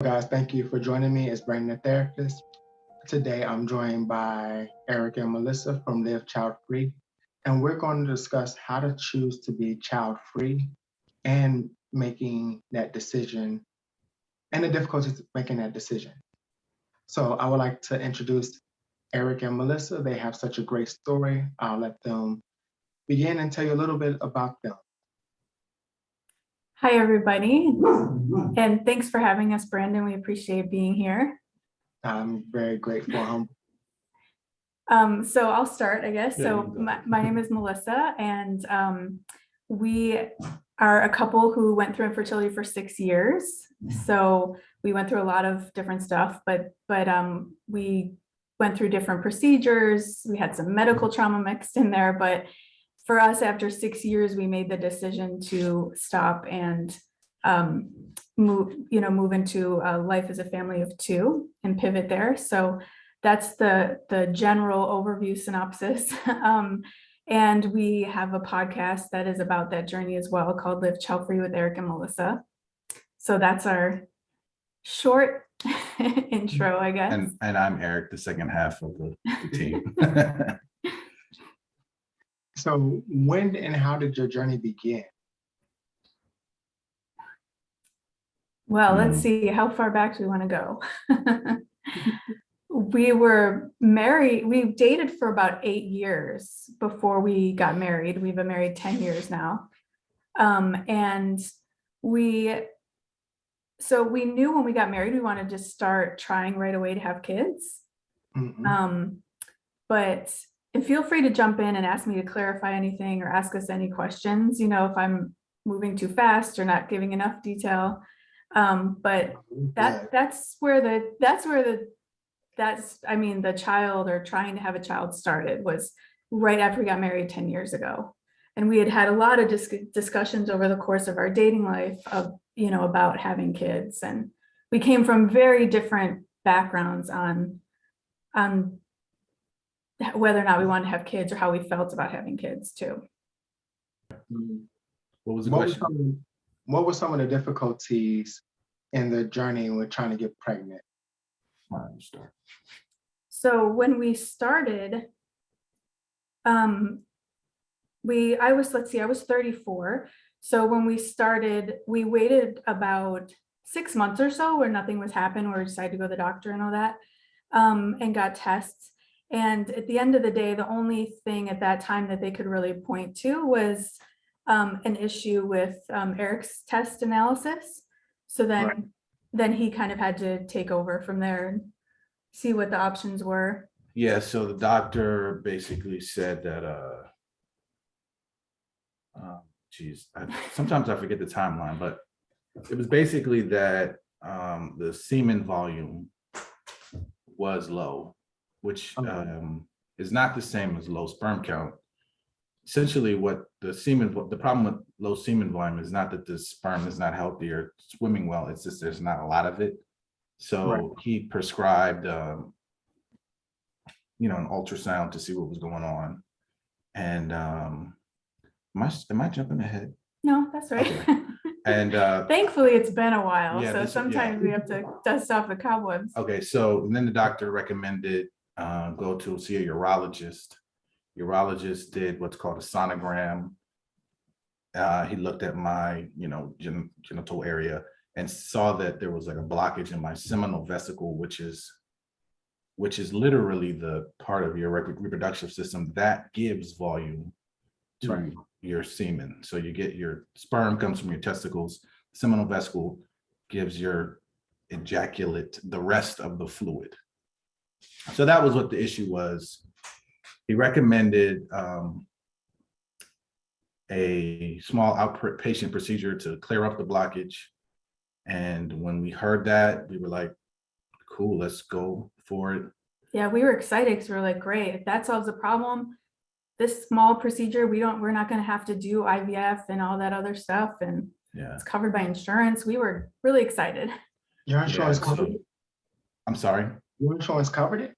Guys, thank you for joining me as Brandon, the therapist. Today, I'm joined by Erik and Melissa from Live Child Free, and we're going to discuss how to choose to be child free and making that decision and the difficulties of making that decision. So, I would like to introduce Erik and Melissa. They have such a great story. I'll let them begin and tell you a little bit about them. Hi, everybody, and thanks for having us, Brandon. We appreciate being here. I'm very grateful. So I'll start, I guess. So my name is Melissa, and we are a couple who went through infertility for 6 years. So we went through a lot of different stuff, but we went through different procedures. We had some medical trauma mixed in there, but for us, after 6 years, we made the decision to stop and move into a life as a family of two and pivot there. So that's the general overview synopsis. And we have a podcast that is about that journey as well, called Live Child Free with Erik and Melissa. So that's our short intro, I guess. And I'm Erik, the second half of the team. So when and how did your journey begin? Well, let's see, how far back do we want to go? We were married, we dated for about 8 years before we got married. We've been married 10 years now. And so we knew when we got married, we wanted to start trying right away to have kids. But and feel free to jump in and ask me to clarify anything or ask us any questions, if I'm moving too fast or not giving enough detail. But that's where the child or trying to have a child started, was right after we got married 10 years ago. And we had a lot of discussions over the course of our dating life about having kids. And we came from very different backgrounds on whether or not we wanted to have kids or how we felt about having kids too. What was the question? What were some of the difficulties in the journey with trying to get pregnant? Start. So when we started, I was 34. So when we started, we waited about 6 months or so where nothing was happening, where we decided to go to the doctor and all that, and got tests. And at the end of the day, the only thing at that time that they could really point to was an issue with Erik's test analysis. So then he kind of had to take over from there and see what the options were. Yeah, so the doctor basically said that, sometimes I forget the timeline, but it was basically that the semen volume was low, which is not the same as low sperm count. Essentially, what the problem with low semen volume is not that the sperm is not healthy or swimming well, it's just there's not a lot of it. So he prescribed, an ultrasound to see what was going on. And am I jumping ahead? No, that's right. Okay. And thankfully it's been a while, so sometimes we have to dust off the cobwebs. Okay, so then the doctor recommended go to see a urologist. Urologist did what's called a sonogram. He looked at my, genital area and saw that there was like a blockage in my seminal vesicle, which is literally the part of your reproductive system that gives volume to your semen. So you get your sperm comes from your testicles, seminal vesicle gives your ejaculate the rest of the fluid. So that was what the issue was. He recommended a small outpatient procedure to clear up the blockage. And when we heard that, we were like, cool, let's go for it. Yeah, we were excited because we were like, great, if that solves the problem, this small procedure, we're not going to have to do IVF and all that other stuff. And it's covered by insurance. We were really excited. Your insurance covered it? I'm sorry? Your insurance covered it?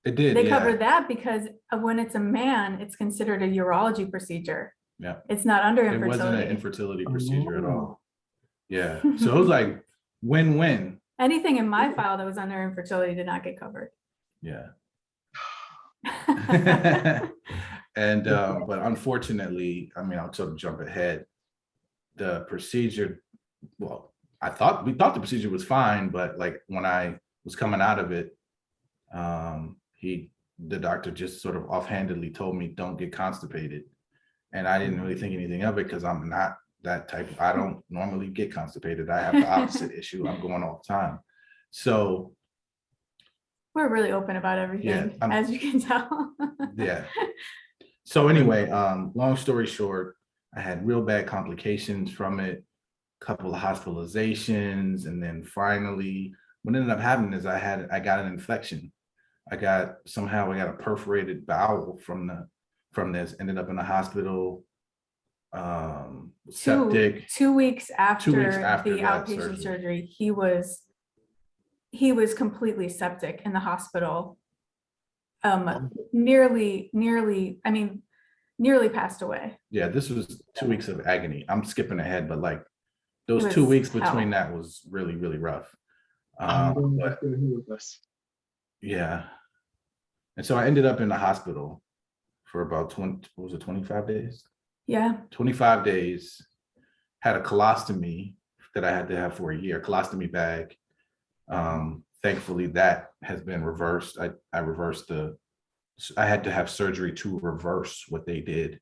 It did. They covered that because when it's a man, it's considered a urology procedure. Yeah. It's not under infertility. It wasn't an infertility procedure at all. Yeah. So it was like win-win. anything in my file that was under infertility did not get covered. Yeah. And but unfortunately, I mean, I'll sort of jump ahead. The procedure, well, we thought the procedure was fine, but like when I was coming out of it, the doctor just sort of offhandedly told me, don't get constipated. And I didn't really think anything of it because I'm not that type. I don't normally get constipated. I have the opposite issue. I'm going all the time. So we're really open about everything, as you can tell. Yeah. So anyway, long story short, I had real bad complications from it, a couple of hospitalizations, and then finally, what ended up happening is I got an infection. I got a perforated bowel from this. Ended up in the hospital. Septic. 2 weeks after, 2 weeks after the outpatient surgery, he was completely septic in the hospital. Nearly passed away. Yeah, this was 2 weeks of agony. I'm skipping ahead, but like those 2 weeks between that was really, really rough. But, yeah. And so I ended up in the hospital for about 25 days? Yeah. 25 days, had a colostomy that I had to have for a year, colostomy bag. Thankfully that has been reversed. I had to have surgery to reverse what they did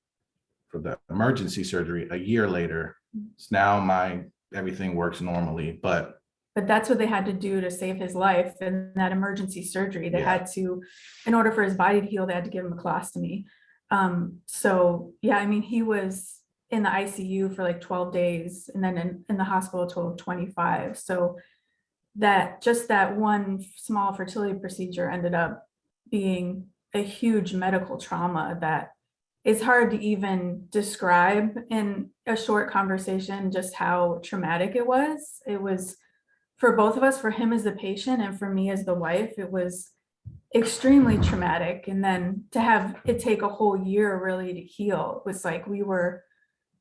for the emergency surgery a year later. So now everything works normally, but that's what they had to do to save his life. In that emergency surgery, they had to, in order for his body to heal, they had to give him a colostomy. So yeah, I mean, he was in the ICU for like 12 days and then in the hospital a total of 25. So that one small fertility procedure ended up being a huge medical trauma that is hard to even describe in a short conversation, just how traumatic it was. It was for both of us, for him as the patient and for me as the wife. It was extremely traumatic. And then to have it take a whole year really to heal was like we were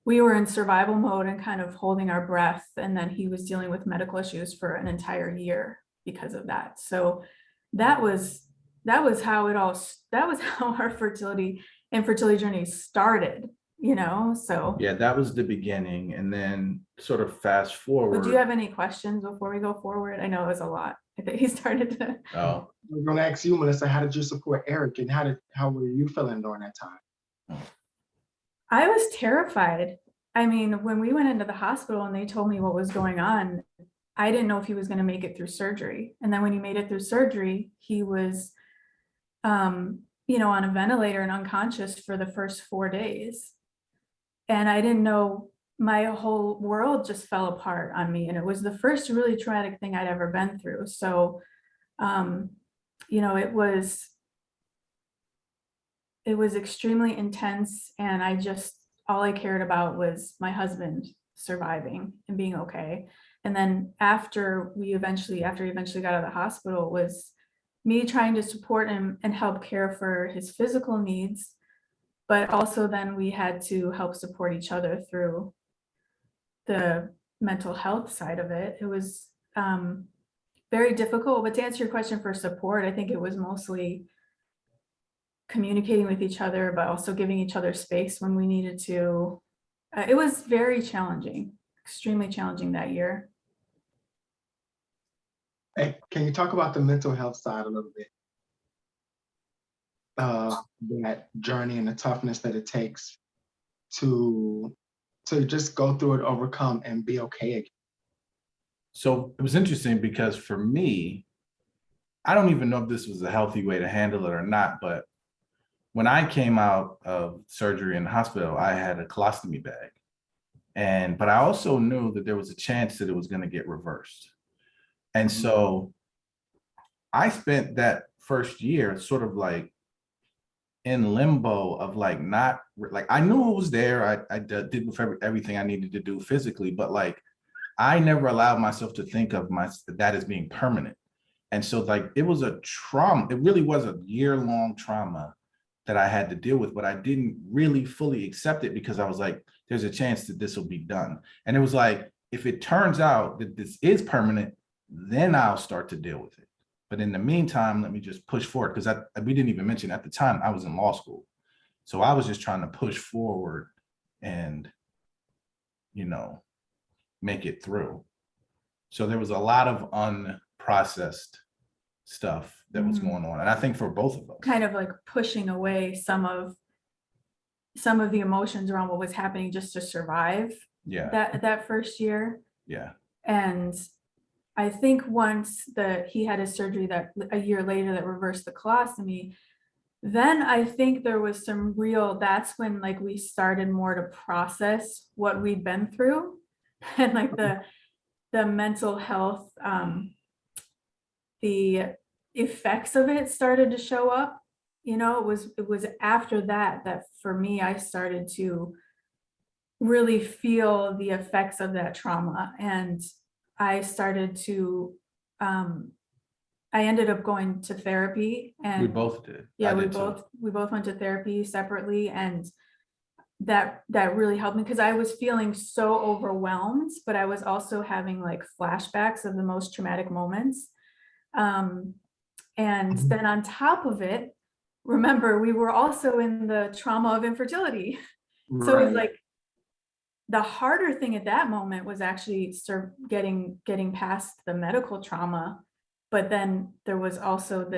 in survival mode and kind of holding our breath. And then he was dealing with medical issues for an entire year because of that. So that was how our fertility journey started, so. Yeah, that was the beginning. And then sort of fast forward. Do you have any questions before we go forward? I know it was a lot. I think he started to. Oh. We're going to ask you, Melissa, how did you support Erik and how were you feeling during that time? I was terrified. I mean, when we went into the hospital and they told me what was going on, I didn't know if he was going to make it through surgery. And then when he made it through surgery, he was, on a ventilator and unconscious for the first 4 days. And I didn't know, my whole world just fell apart on me. And it was the first really traumatic thing I'd ever been through. So, it was extremely intense. And all I cared about was my husband surviving and being okay. And then after he eventually got out of the hospital, was me trying to support him and help care for his physical needs. But also then we had to help support each other through the mental health side of it. It was very difficult, but to answer your question for support, I think it was mostly communicating with each other, but also giving each other space when we needed to. It was very challenging, extremely challenging that year. Hey, can you talk about the mental health side a little bit? That journey and the toughness that it takes to just go through it, overcome, and be okay again. So it was interesting because for me, I don't even know if this was a healthy way to handle it or not, but when I came out of surgery in the hospital, I had a colostomy bag. But I also knew that there was a chance that it was going to get reversed. And so I spent that first year sort of like in limbo of like, not like, I knew it was there. I did everything I needed to do physically, but like, I never allowed myself to think of that as being permanent. And so like, it was a trauma. It really was a year-long trauma that I had to deal with, but I didn't really fully accept it because I was like, there's a chance that this will be done. And it was like, if it turns out that this is permanent, then I'll start to deal with it. But in the meantime, let me just push forward, because we didn't even mention at the time I was in law school. So I was just trying to push forward and, make it through. So there was a lot of unprocessed stuff that was going on. And I think for both of us. Kind of like pushing away some of the emotions around what was happening just to survive that first year. Yeah. And I think once he had his surgery that a year later that reversed the colostomy, then I think there was that's when like we started more to process what we'd been through and like the mental health, the effects of it started to show up. It was after that for me, I started to really feel the effects of that trauma. And I started to, I ended up going to therapy, and we both did. Yeah, we both went to therapy separately, and that really helped me because I was feeling so overwhelmed, but I was also having like flashbacks of the most traumatic moments. And then on top of it, remember, we were also in the trauma of infertility. Right. So it was like the harder thing at that moment was actually getting past the medical trauma. But then there was also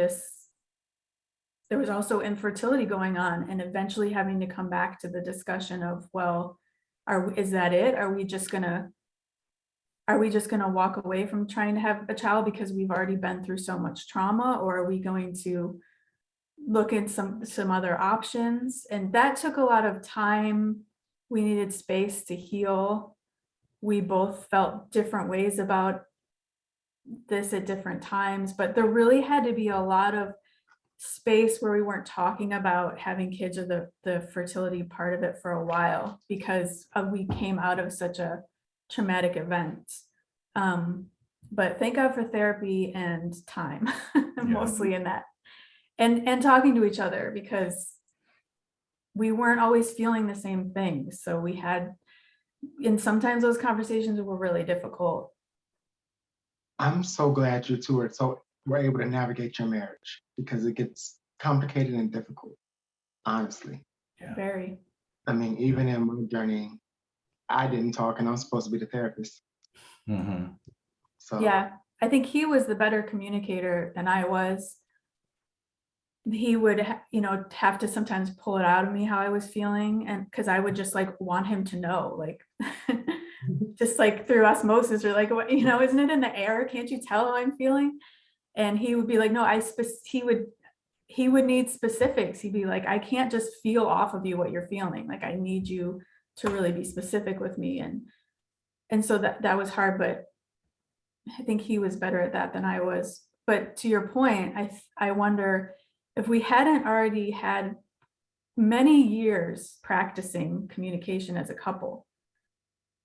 infertility going on, and eventually having to come back to the discussion of, well, is that it? Are we just gonna walk away from trying to have a child because we've already been through so much trauma, or are we going to look at some other options? And that took a lot of time. We needed space to heal. We both felt different ways about this at different times, but there really had to be a lot of space where we weren't talking about having kids or the fertility part of it for a while, because we came out of such a traumatic event. But thank God for therapy and time, mostly in that, and talking to each other, because we weren't always feeling the same things. So and sometimes those conversations were really difficult. I'm so glad you two were able to navigate your marriage, because it gets complicated and difficult, honestly. Yeah. Very. I mean, even in my journey, I didn't talk, and I'm supposed to be the therapist. Mm-hmm. So yeah, I think he was the better communicator than I was. He would, have to sometimes pull it out of me how I was feeling, and because I would just like want him to know, like, just like through osmosis, or like, what, isn't it in the air? Can't you tell how I'm feeling? And he would be like, no, he would need specifics. He'd be like, I can't just feel off of you what you're feeling. Like, I need you to really be specific with me. And so that was hard, but I think he was better at that than I was. But to your point, I wonder if we hadn't already had many years practicing communication as a couple,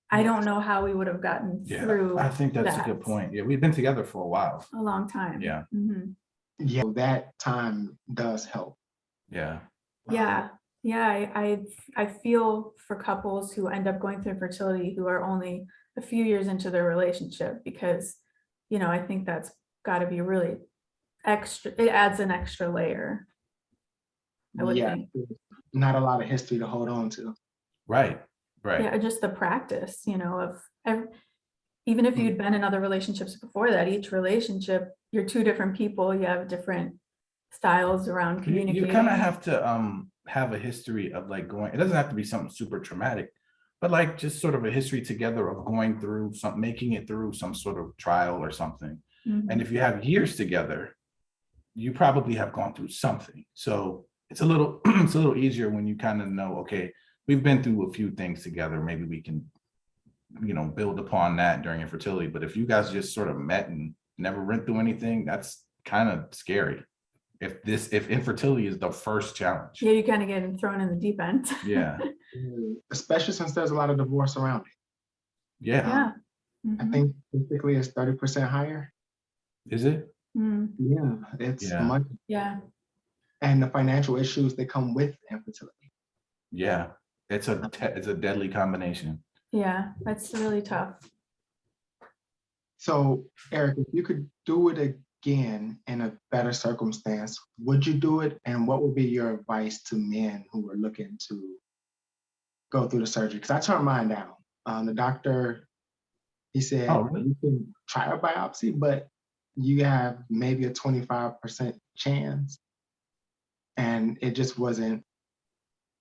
I don't know how we would have gotten through. I think that's a good point. Yeah, we've been together for a while. A long time. Yeah. Mm-hmm. Yeah, that time does help. Yeah. Yeah. Yeah. I feel for couples who end up going through infertility who are only a few years into their relationship, because, I think that's got to be really extra. It adds an extra layer, I would think. Not a lot of history to hold on to. Right. Yeah, just the practice, even if you'd been in other relationships before that, each relationship, you're two different people, you have different styles around communicating. You kind of have to have a history of like it doesn't have to be something super traumatic, but like just sort of a history together of going through making it through some sort of trial or something. Mm-hmm. And if you have years together, you probably have gone through something. So it's a little easier when you kind of know, okay, we've been through a few things together. Maybe we can, build upon that during infertility. But if you guys just sort of met and never went through anything, that's kind of scary. If infertility is the first challenge. Yeah, you kind of get thrown in the deep end. Yeah. Especially since there's a lot of divorce around it. Yeah. Yeah. Mm-hmm. I think typically it's 30% higher. Is it? Mm. Yeah, it's much. Yeah. And the financial issues that come with infertility. Yeah, it's a deadly combination. Yeah, that's really tough. So, Eric, if you could do it again in a better circumstance, would you do it? And what would be your advice to men who are looking to go through the surgery? Because I turned mine down. The doctor, he Oh, said, really? you can try a biopsy, but you have maybe a 25% chance. And it just wasn't,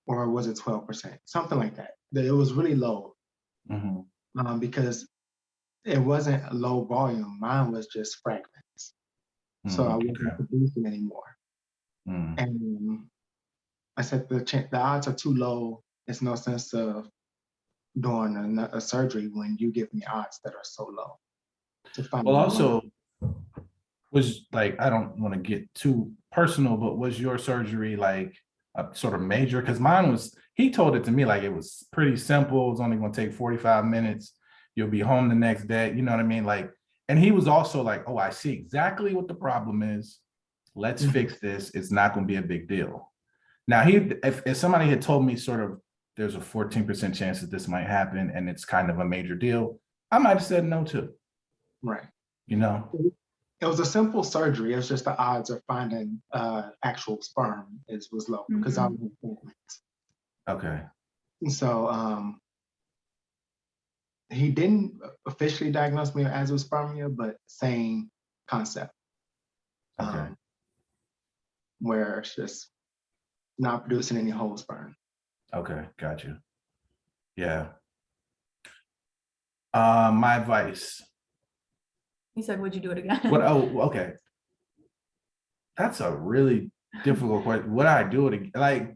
or was it 12%? Something like that. It was really low because it wasn't a low volume. Mine was just fragments. So I wasn't Okay. producing anymore. And I said, the odds are too low. There's no sense of doing a surgery when you give me odds that are so low. To find Well, out. also, was like, I don't want to get too personal, but was your surgery like a sort of major? Because mine was, he told it to me like it was pretty simple. It was only going to take 45 minutes. You'll be home the next day. You know what I mean? Like, and he was also like, oh, I see exactly what the problem is. Let's fix this. It's not going to be a big deal. Now, if somebody had told me sort of there's a 14% chance that this might happen and it's kind of a major deal, I might have said no too. Right. You know? It was a simple surgery. It's just the odds of finding actual sperm was low because I was in fragments. Okay. And so he didn't officially diagnose me as azoospermia, but same concept. Okay. Where it's just not producing any whole sperm. Okay, got you. Yeah. My advice. You said, would you do it again? What? Oh, okay. That's a really difficult question. Would I do it again? Like,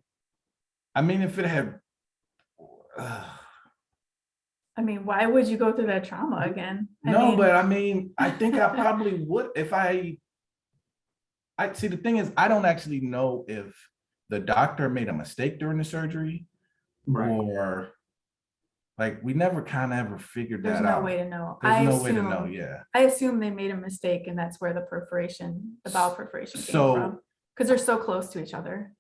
I mean, if it had. I mean, why would you go through that trauma again? But I mean, I think I probably would if I see, the thing is, I don't actually know if the doctor made a mistake during the surgery, right, or like we never kind of ever figured that out. There's no way to know. There's no way to know. Yeah. I assume they made a mistake, and that's where the bowel perforation came from, because they're so close to each other.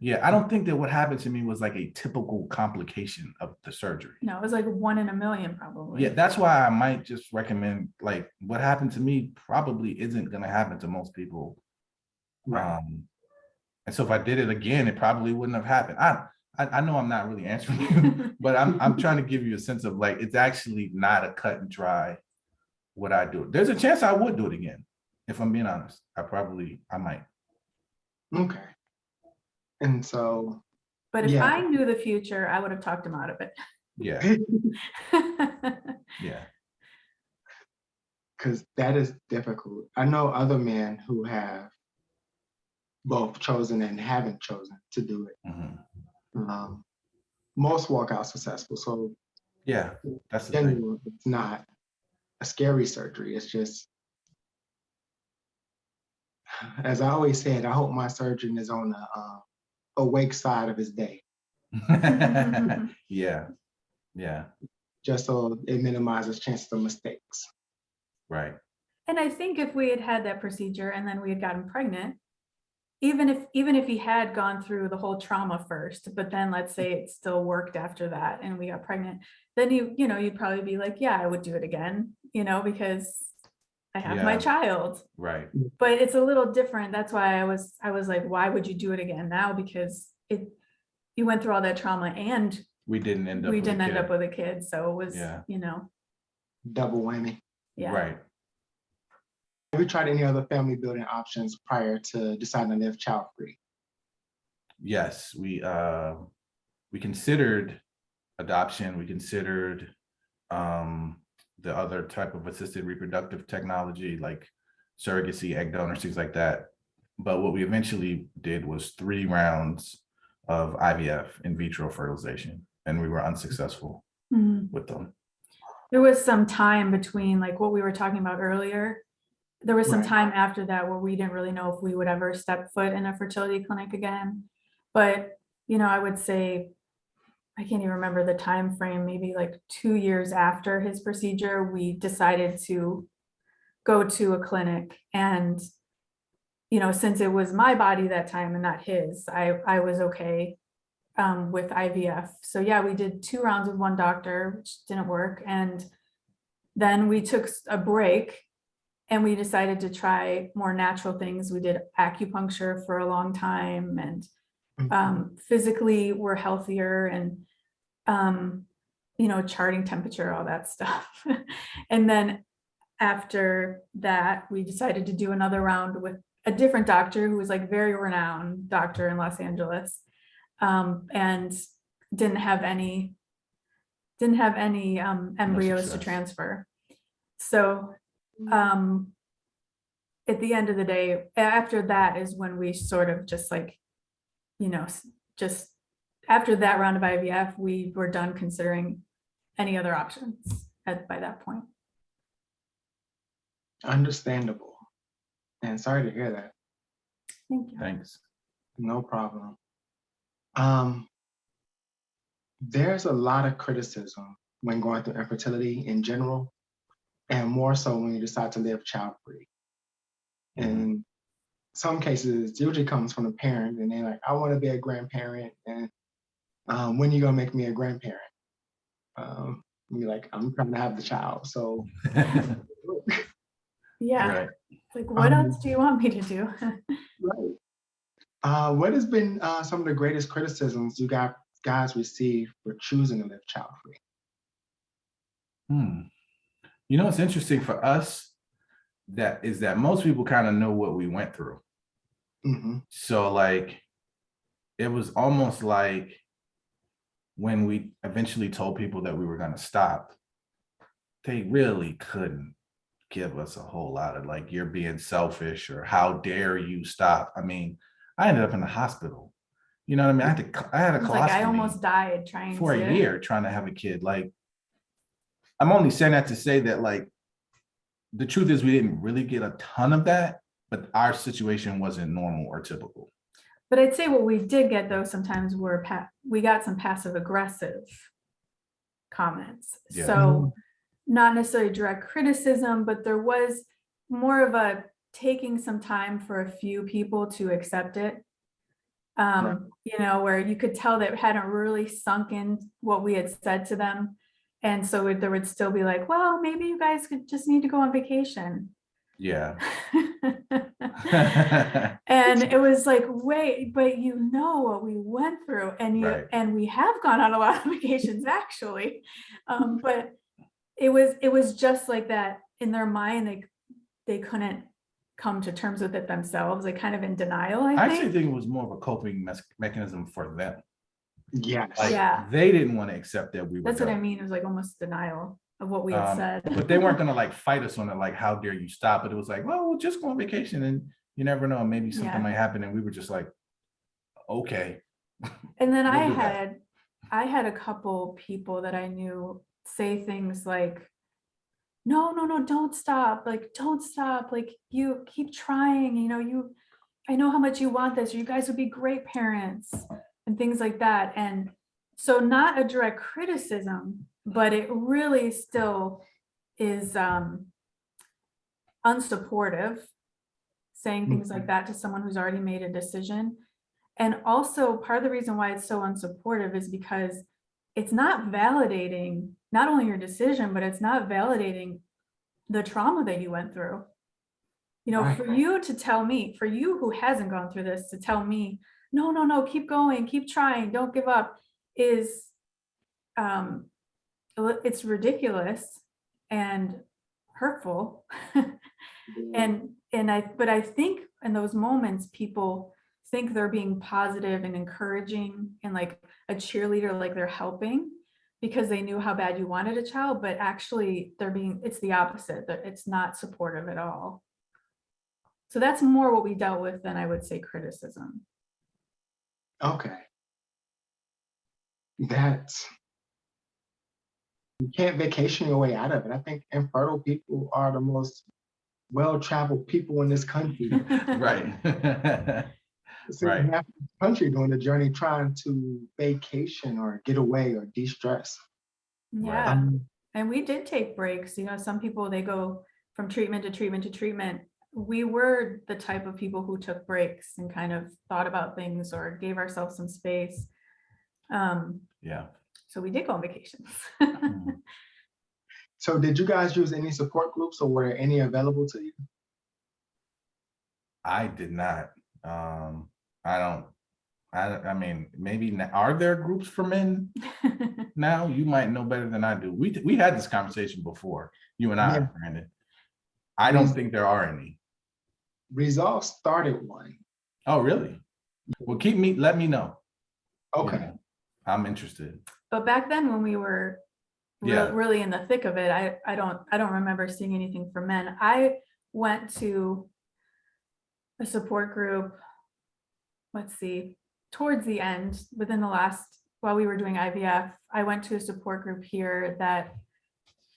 Yeah, I don't think that what happened to me was like a typical complication of the surgery. No, it was like 1 in a million probably. Yeah, that's why I might just recommend, like, what happened to me probably isn't going to happen to most people. right. And so if I did it again, it probably wouldn't have happened. I know I'm not really answering you, but I'm trying to give you a sense of like, it's actually not a cut and dry would I do it. There's a chance I would do it again. If I'm being honest, I might. Okay. And so. But if I knew the future, I would have talked him out of it. Yeah. Yeah. Because that is difficult. I know other men who have both chosen and haven't chosen to do it. Most walk out successful. So yeah, that's the thing. It's not a scary surgery. It's just, as I always said, I hope my surgeon is on the awake side of his day. Yeah. Just so it minimizes chances of mistakes. Right. And I think if we had had that procedure and then we had gotten pregnant, even if he had gone through the whole trauma first, but then let's say it still worked after that and we got pregnant, then you'd probably be like, yeah, I would do it again, because I have my child. Right. But it's a little different. That's why I was like, why would you do it again now? Because you went through all that trauma and we didn't end up with a kid. So it was, double whammy. Yeah. Right. Have you tried any other family building options prior to deciding to live child-free? Yes, we considered adoption. We considered the other type of assisted reproductive technology, like surrogacy, egg donors, things like that. But what we eventually did was 3 rounds of IVF, in vitro fertilization, and we were unsuccessful with them. There was some time between, like what we were talking about earlier. There was some time after that where we didn't really know if we would ever step foot in a fertility clinic again. But, I would say, I can't even remember the time frame, maybe like 2 years after his procedure, we decided to go to a clinic. And, since it was my body that time and not his, I was okay with IVF. So yeah, we did 2 rounds with one doctor, which didn't work. And Then we took a break and we decided to try more natural things. We did acupuncture for a long time, and physically we're healthier, and charting temperature, all that stuff. And then after that, we decided to do another round with a different doctor who was like very renowned doctor in Los Angeles, and didn't have any embryos to success. transfer. So at the end of the day, after that is when we sort of just like, just after that round of IVF, we were done considering any other options by that point. Understandable. And sorry to hear that. Thank you. Thanks. No problem. There's a lot of criticism when going through infertility in general, and more so when you decide to live child-free. In some cases, it usually comes from the parent, and they're like, I want to be a grandparent, and when are you gonna make me a grandparent? You're like, I'm trying to have the child. So Yeah. Right. Like, what else do you want me to do? right. What has been some of the greatest criticisms you guys receive for choosing to live child-free? It's interesting for us that most people kind of know what we went through. So like, it was almost like when we eventually told people that we were going to stop, they really couldn't give us a whole lot of like, you're being selfish, or how dare you stop. I mean, I ended up in the hospital. You know what I mean? I had a colostomy. Like, I almost died trying for a year trying to have a kid. Like, I'm only saying that to say that, like, the truth is we didn't really get a ton of that, but our situation wasn't normal or typical. But I'd say what we did get, though, sometimes we got some passive aggressive comments. Yeah. So not necessarily direct criticism, but there was more of a taking some time for a few people to accept it. Right. Where you could tell that it hadn't really sunk in what we had said to them. And so there would still be like, well, maybe you guys could just need to go on vacation. Yeah. And it was like, wait, but you know what we went through, and Right. and we have gone on a lot of vacations actually. But it was just like that in their mind. They couldn't come to terms with it themselves. They kind of in denial. I actually think it was more of a coping mechanism for them. Yes. Like, yeah. They didn't want to accept that we were. That's what I mean. It was like almost denial of what we had said. But they weren't gonna like fight us on it, like, how dare you stop? But it was like, well, we'll just go on vacation, and you never know, maybe something might happen. And we were just like, okay. And then We'll I had a couple people that I knew say things like, no, don't stop. Like, don't stop. Like, you keep trying, I know how much you want this. You guys would be great parents and things like that. And so not a direct criticism, but it really still is unsupportive, saying things like that to someone who's already made a decision. And also part of the reason why it's so unsupportive is because it's not validating not only your decision, but it's not validating the trauma that you went through. Right. For you to tell me, for you who hasn't gone through this, to tell me, no, keep going, keep trying, don't give up, is it's ridiculous and hurtful. But I think in those moments, people think they're being positive and encouraging and like a cheerleader, like they're helping because they knew how bad you wanted a child, but actually it's the opposite, that it's not supportive at all. So that's more what we dealt with than I would say criticism. Okay. You can't vacation your way out of it. I think infertile people are the most well-traveled people in this country. Right. So Right. half the country doing the journey, trying to vacation or get away or de-stress. Yeah. And we did take breaks. Some people, they go from treatment to treatment to treatment. We were the type of people who took breaks and kind of thought about things or gave ourselves some space. Yeah. So we did go on vacations. So did you guys use any support groups, or were there any available to you? I did not. I mean, maybe are there groups for men now? You might know better than I do. We had this conversation before, you and I, Yeah. Brandon. I don't think there are any. Resolve started one. Oh, really? Well, let me know. Okay. You know, I'm interested. But back then when we were really in the thick of it, I don't remember seeing anything for men. I went to a support group, let's see, towards the end, while we were doing IVF, I went to a support group here that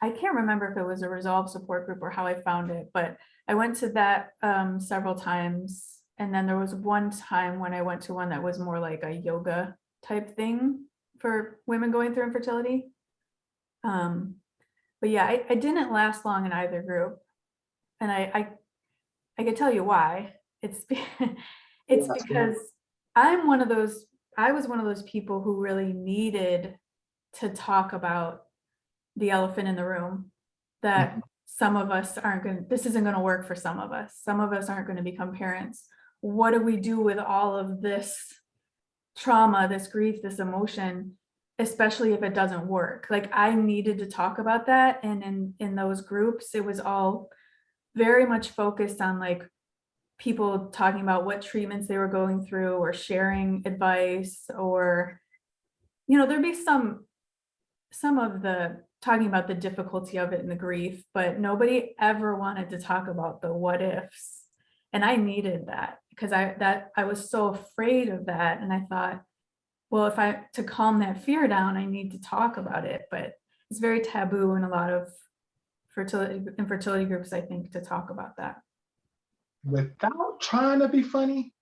I can't remember if it was a Resolve support group or how I found it, but I went to that several times. And then there was one time when I went to one that was more like a yoga type thing for women going through infertility. But yeah, I didn't last long in either group. And I could tell you why. It's because I was one of those people who really needed to talk about the elephant in the room, that some of us this isn't going to work for some of us. Some of us aren't going to become parents. What do we do with all of this trauma, this grief, this emotion, especially if it doesn't work? Like, I needed to talk about that. And in those groups, it was all very much focused on like people talking about what treatments they were going through or sharing advice, or, there'd be some of the talking about the difficulty of it and the grief, but nobody ever wanted to talk about the what ifs. And I needed that because I was so afraid of that. And I thought, well, to calm that fear down, I need to talk about it. But it's very taboo in a lot of infertility groups, I think, to talk about that. Without trying to be funny,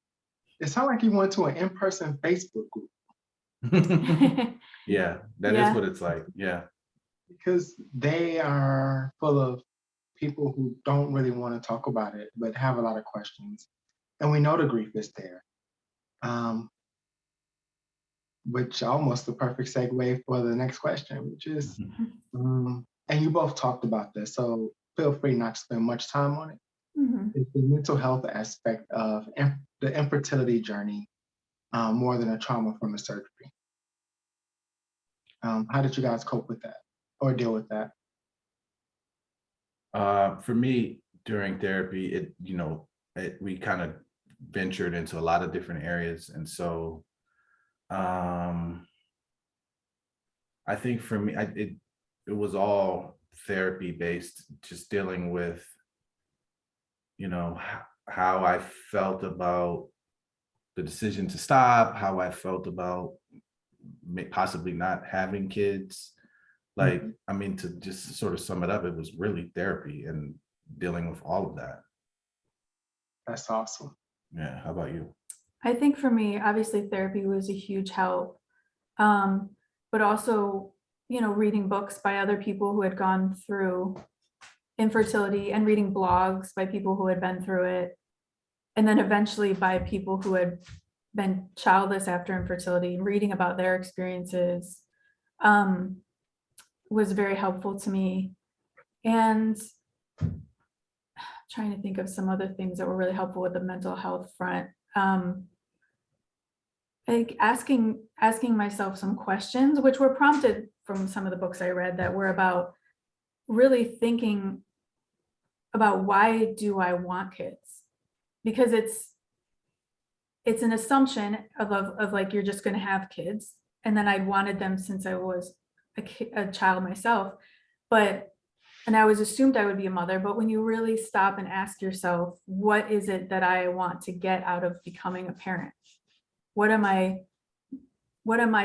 it sounded like you went to an in-person Facebook group. Yeah, that is what it's like. Yeah. Because they are full of people who don't really want to talk about it, but have a lot of questions. And we know the grief is there. Which almost the perfect segue for the next question, which is, and you both talked about this, so feel free not to spend much time on it. It's the mental health aspect of the infertility journey, more than a trauma from a surgery. How did you guys cope with that or deal with that? For me, during therapy, we kind of ventured into a lot of different areas. And so I think for me, it was all therapy based, just dealing with, how I felt about the decision to stop, how I felt about possibly not having kids. Like, I mean, to just sort of sum it up, it was really therapy and dealing with all of that. That's awesome. Yeah. How about you? I think for me, obviously therapy was a huge help. But also, reading books by other people who had gone through infertility and reading blogs by people who had been through it. And then eventually by people who had been childless after infertility, reading about their experiences was very helpful to me. And trying to think of some other things that were really helpful with the mental health front. Like asking myself some questions, which were prompted from some of the books I read that were about really thinking about, why do I want kids? Because it's an assumption of like, you're just going to have kids. And then I'd wanted them since I was a child myself, and I was assumed I would be a mother. But when you really stop and ask yourself, what is it that I want to get out of becoming a parent? What am I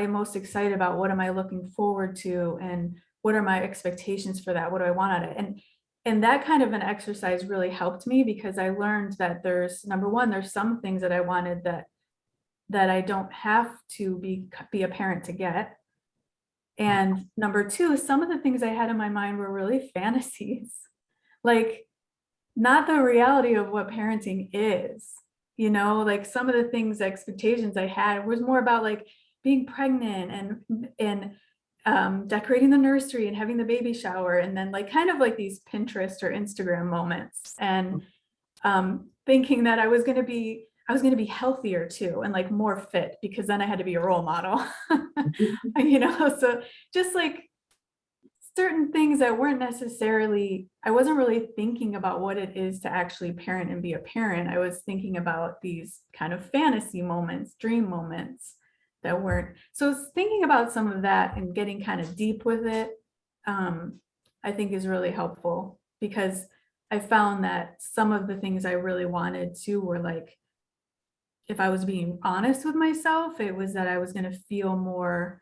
most excited about? What am I looking forward to? And what are my expectations for that? What do I want out of it? And that kind of an exercise really helped me, because I learned that there's some things that I wanted that I don't have to be a parent to get. And number two, some of the things I had in my mind were really fantasies, like not the reality of what parenting is. Like some of the expectations I had was more about like being pregnant and decorating the nursery and having the baby shower, and then like kind of like these Pinterest or Instagram moments, and thinking that I was going to be healthier too, and like more fit, because then I had to be a role model. So just like certain things that weren't necessarily, I wasn't really thinking about what it is to actually parent and be a parent. I was thinking about these kind of fantasy moments, dream moments that weren't. So I was thinking about some of that and getting kind of deep with it, I think is really helpful, because I found that some of the things I really wanted to were like, if I was being honest with myself, it was that I was going to feel more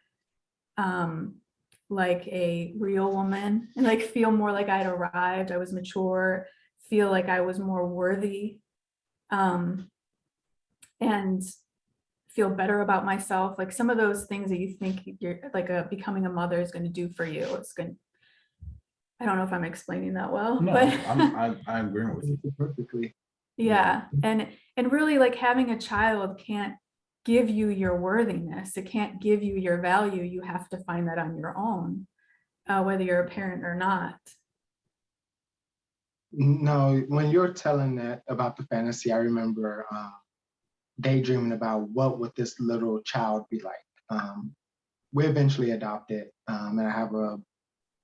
like a real woman, and like feel more like I'd arrived, I was mature, feel like I was more worthy, and feel better about myself. Like some of those things that you think you're like becoming a mother is going to do for you. I don't know if I'm explaining that well. No, but I agree with you perfectly. yeah. And really, like, having a child can't give you your worthiness. It can't give you your value. You have to find that on your own, whether you're a parent or not. No, when you're telling that about the fantasy, I remember daydreaming about what would this little child be like. We eventually adopted, and I have a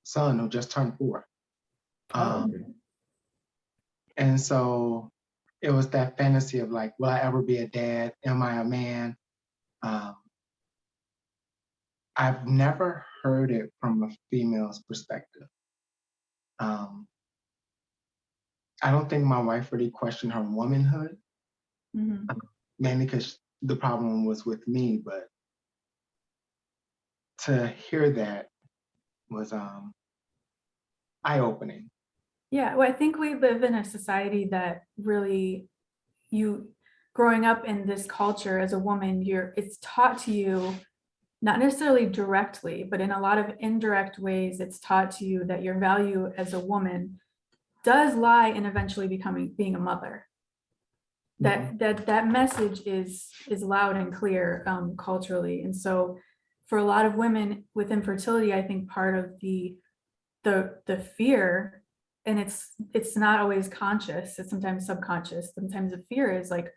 son who just turned 4. And so it was that fantasy of like, will I ever be a dad? Am I a man? I've never heard it from a female's perspective. I don't think my wife really questioned her womanhood, mainly because the problem was with me, but to hear that was eye-opening. Yeah, well, I think we live in a society that really, growing up in this culture as a woman, it's taught to you, not necessarily directly, but in a lot of indirect ways, it's taught to you that your value as a woman does lie in eventually being a mother. That message is loud and clear culturally. And so for a lot of women with infertility, I think part of the fear, and it's not always conscious, it's sometimes subconscious, sometimes the fear is like,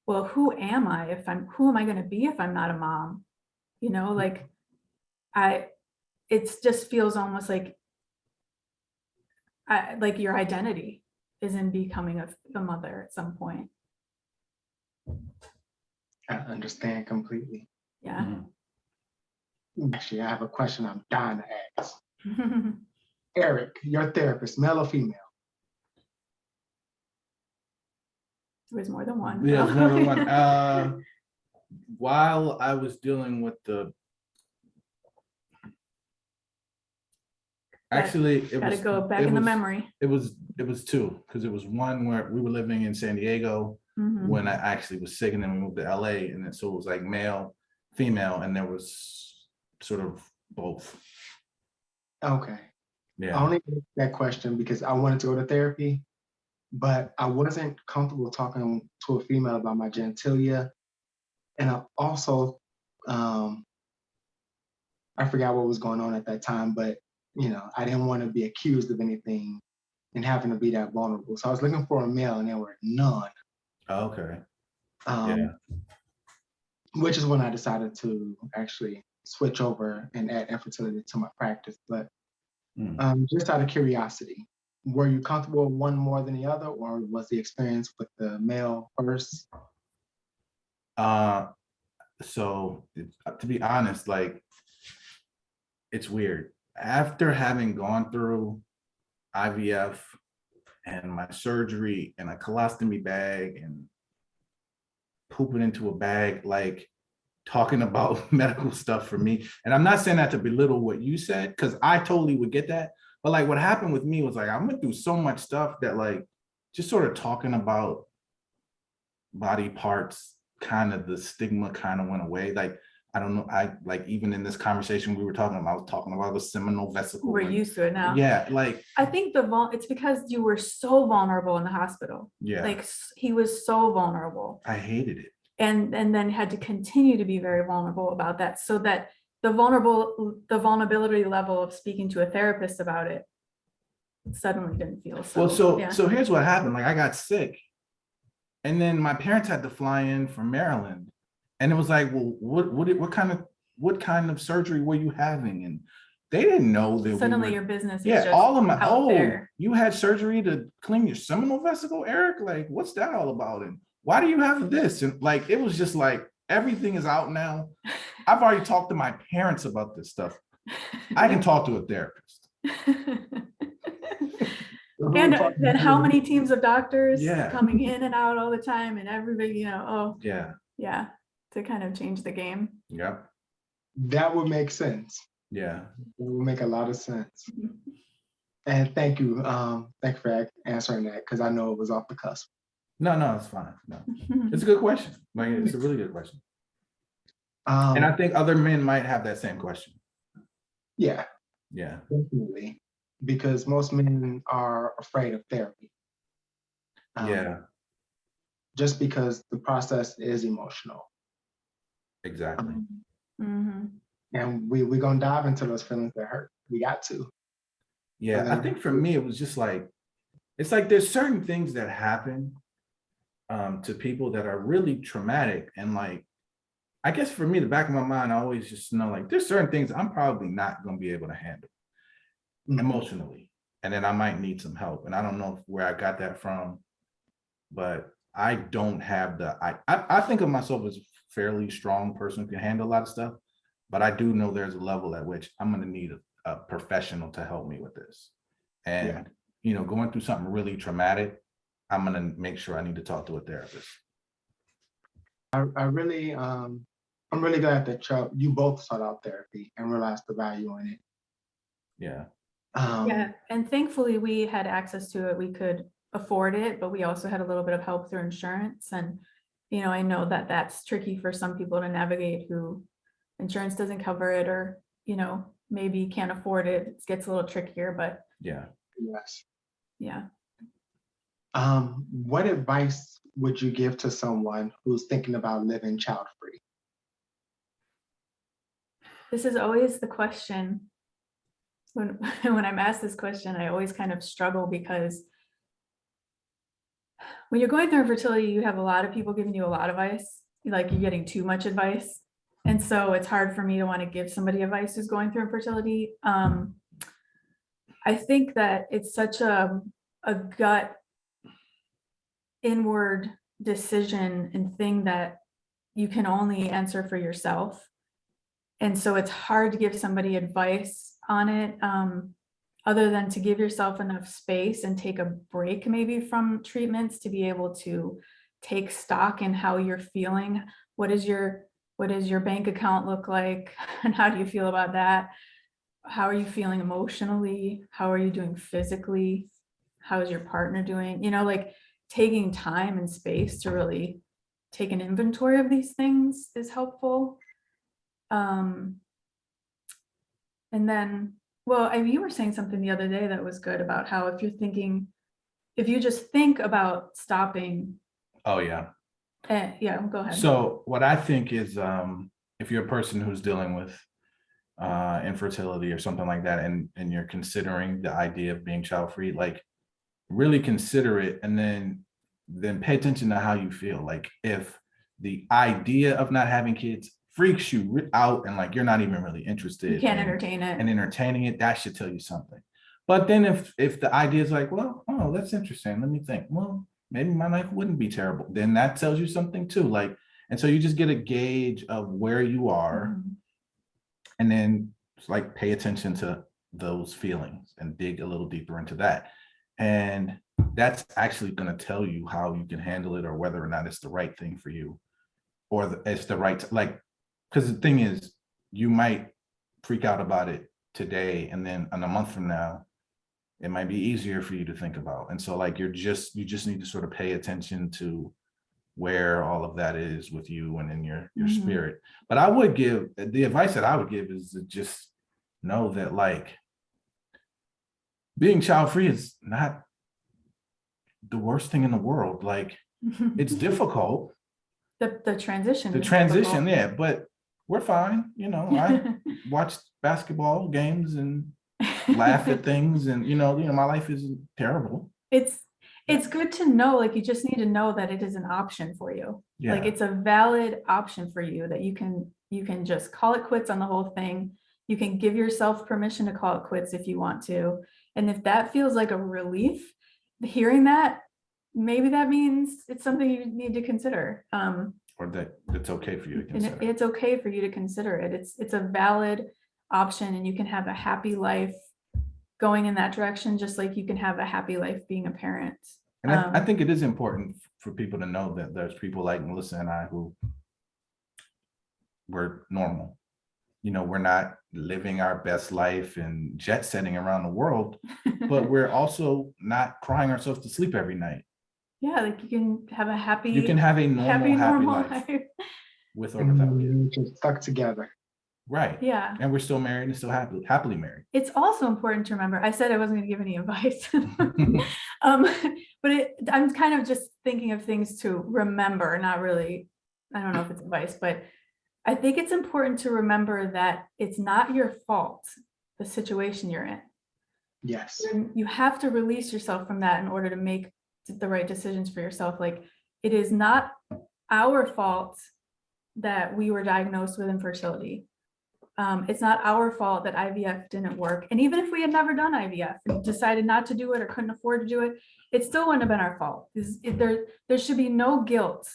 well, who am I going to be if I'm not a mom? Like it just feels almost like your identity is in becoming a mother at some point. I understand completely. Yeah. Actually, I have a question I'm dying to ask. Erik, your therapist, male or female? There's more than one. Yeah, there's more than one. While I was dealing with actually, it gotta was go back in the memory. It was 2, because it was one where we were living in San Diego when I actually was sick, and then we moved to LA, and then so it was like male, female, and there was sort of both. Okay. Yeah. I only asked that question because I wanted to go to therapy, but I wasn't comfortable talking to a female about my genitalia. And I also, I forgot what was going on at that time, but I didn't want to be accused of anything and having to be that vulnerable. So I was looking for a male, and there were none. Okay. Which is when I decided to actually switch over and add infertility to my practice. But just out of curiosity, were you comfortable with one more than the other, or was the experience with the male first? So to be honest, like, it's weird. After having gone through IVF and my surgery and a colostomy bag and pooping into a bag, like, talking about medical stuff for me. And I'm not saying that to belittle what you said, because I totally would get that. But like, what happened with me was like, I went through so much stuff that like, just sort of talking about body parts, kind of the stigma kind of went away. Like, I don't know, I like, even in this conversation we were talking about, I was talking about the seminal vesicle. We're used to it now. Yeah, like, I think it's because you were so vulnerable in the hospital. Yeah. Like, he was so vulnerable. I hated it. And then had to continue to be very vulnerable about that, so that the vulnerability level of speaking to a therapist about it suddenly didn't feel so. Well, so here's what happened. Like I got sick, and then my parents had to fly in from Maryland, and it was like, well, what kind of surgery were you having? And they didn't know that suddenly your business is just all of my out there. You had surgery to clean your seminal vesicle, Eric? Like, what's that all about? And why do you have this? And like, it was just like, everything is out now. I've already talked to my parents about this stuff. I can talk to a therapist. And then how many teams of doctors Yeah. coming in and out all the time, and everybody, Yeah. to kind of change the game. Yeah. That would make sense. Yeah. It would make a lot of sense. And thank you for answering that, because I know it was off the cusp. No, it's fine. No, it's a good question. Like, it's a really good question. And I think other men might have that same question. Yeah. Yeah. Definitely. Because most men are afraid of therapy. Just because the process is emotional. Exactly. Mm-hmm. And we're going to dive into those feelings that hurt. We got to. Yeah, I think for me, it was just like, it's like there's certain things that happen to people that are really traumatic. And like, I guess for me, the back of my mind, I always just know like, there's certain things I'm probably not going to be able to handle emotionally. And then I might need some help. And I don't know where I got that from, but I don't have I think of myself as a fairly strong person who can handle a lot of stuff, but I do know there's a level at which I'm going to need a professional to help me with this. And, going through something really traumatic, I'm going to make sure I need to talk to a therapist. I'm really glad that you both sought out therapy and realized the value in it. Yeah. And thankfully we had access to it. We could afford it, but we also had a little bit of help through insurance. And, I know that that's tricky for some people to navigate who insurance doesn't cover it, or, maybe can't afford it. It gets a little trickier, but yeah. Yes. Yeah. What advice would you give to someone who's thinking about living child-free? This is always the question. When I'm asked this question, I always kind of struggle, because when you're going through infertility, you have a lot of people giving you a lot of advice, like you're getting too much advice. And so it's hard for me to want to give somebody advice who's going through infertility. I think that it's such a gut inward decision and thing that you can only answer for yourself. And so it's hard to give somebody advice on it, other than to give yourself enough space and take a break maybe from treatments to be able to take stock in how you're feeling. What does your bank account look like? And how do you feel about that? How are you feeling emotionally? How are you doing physically? How is your partner doing? Like taking time and space to really take an inventory of these things is helpful. And then, you were saying something the other day that was good about how if you just think about stopping. Oh, yeah. Yeah, go ahead. So what I think is, if you're a person who's dealing with infertility or something like that, and you're considering the idea of being child-free, like really consider it, and then pay attention to how you feel. Like if the idea of not having kids freaks you out and like you're not even really interested, you can't entertain it, and entertaining it, that should tell you something. But then if the idea is like, well, oh, that's interesting, let me think, well, maybe my life wouldn't be terrible, then that tells you something too. Like, and so you just get a gauge of where you are, and then like pay attention to those feelings and dig a little deeper into that. And that's actually going to tell you how you can handle it, or whether or not it's the right thing for you, or it's the right, like, because the thing is, you might freak out about it today, and then in a month from now, it might be easier for you to think about. And so like, you just need to sort of pay attention to where all of that is with you and in your spirit. But I would give, the advice that I would give is to just know that like being child-free is not the worst thing in the world. Like it's difficult. The transition. The transition, yeah, but We're fine. I watch basketball games and laugh at things, and my life isn't terrible. It's good to know, like, you just need to know that it is an option for you. Yeah. Like, it's a valid option for you that you can just call it quits on the whole thing. You can give yourself permission to call it quits if you want to. And if that feels like a relief, hearing that, maybe that means it's something you need to consider. Or that it's okay for you to consider. It's okay for you to consider it. It's a valid option, and you can have a happy life going in that direction, just like you can have a happy life being a parent. And I think it is important for people to know that there's people like Melissa and I who were normal. We're not living our best life and jet setting around the world, but we're also not crying ourselves to sleep every night. Yeah, like you can have a happy happy life with or without kids. Just stuck together. Right. Yeah. And we're still married and still happily married. It's also important to remember, I said I wasn't going to give any advice, but I'm kind of just thinking of things to remember, not really, I don't know if it's advice, but I think it's important to remember that it's not your fault, the situation you're in. Yes. You have to release yourself from that in order to make the right decisions for yourself. Like, it is not our fault that we were diagnosed with infertility. It's not our fault that IVF didn't work. And even if we had never done IVF and decided not to do it or couldn't afford to do it, it still wouldn't have been our fault. There should be no guilt.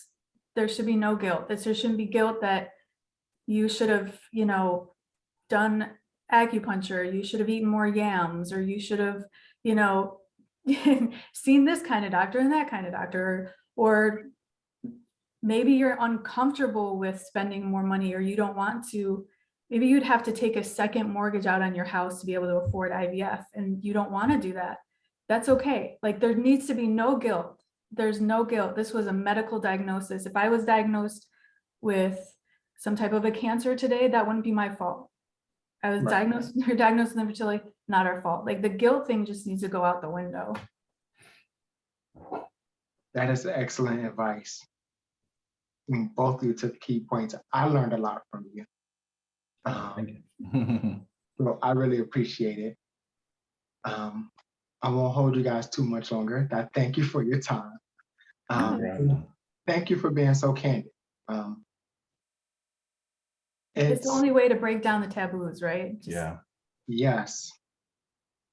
There should be no guilt. There shouldn't be guilt that you should have, done acupuncture. You should have eaten more yams, or you should have, seen this kind of doctor and that kind of doctor, or maybe you're uncomfortable with spending more money, or you don't want to. Maybe you'd have to take a second mortgage out on your house to be able to afford IVF, and you don't want to do that. That's okay. Like, there needs to be no guilt. There's no guilt. This was a medical diagnosis. If I was diagnosed with some type of a cancer today, that wouldn't be my fault. I was diagnosed with infertility, not our fault. Like, the guilt thing just needs to go out the window. That is excellent advice. Both of you took key points. I learned a lot from you. Thank you. So I really appreciate it. I won't hold you guys too much longer. Thank you for your time. Thank you for being so candid. It's the only way to break down the taboos, right? Yes.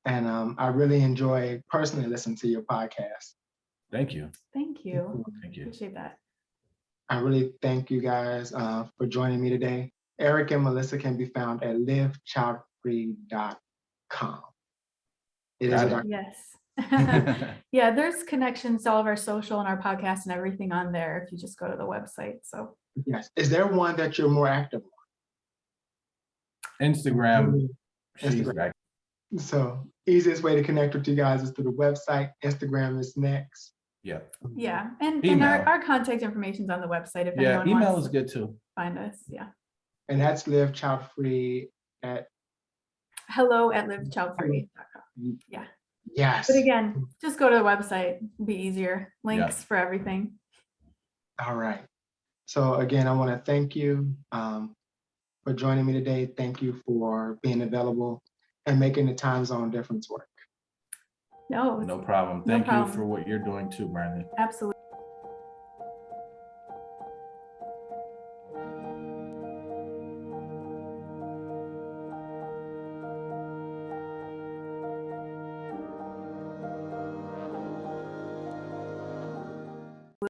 And I really enjoy personally listening to your podcast. Thank you. Thank you. Thank you. Appreciate that. I really thank you guys for joining me today. Erik and Melissa can be found at livechildfree.com. Yes. Yeah, there's connections to all of our social and our podcast and everything on there if you just go to the website. So yes. Is there one that you're more active on? Instagram. So easiest way to connect with you guys is through the website. Instagram is next. Yeah. Yeah. And our contact information is on the website. If anyone email wants is good too. Find us. Yeah. And that's livechildfree at hello@livechildfree.com. Yeah. Yes. But again, just go to the website. It'll be easier. Links for everything. All right. So again, I want to thank you for joining me today. Thank you for being available and making the time zone difference work. No problem. Thank you for what you're doing too, Brandon. Absolutely.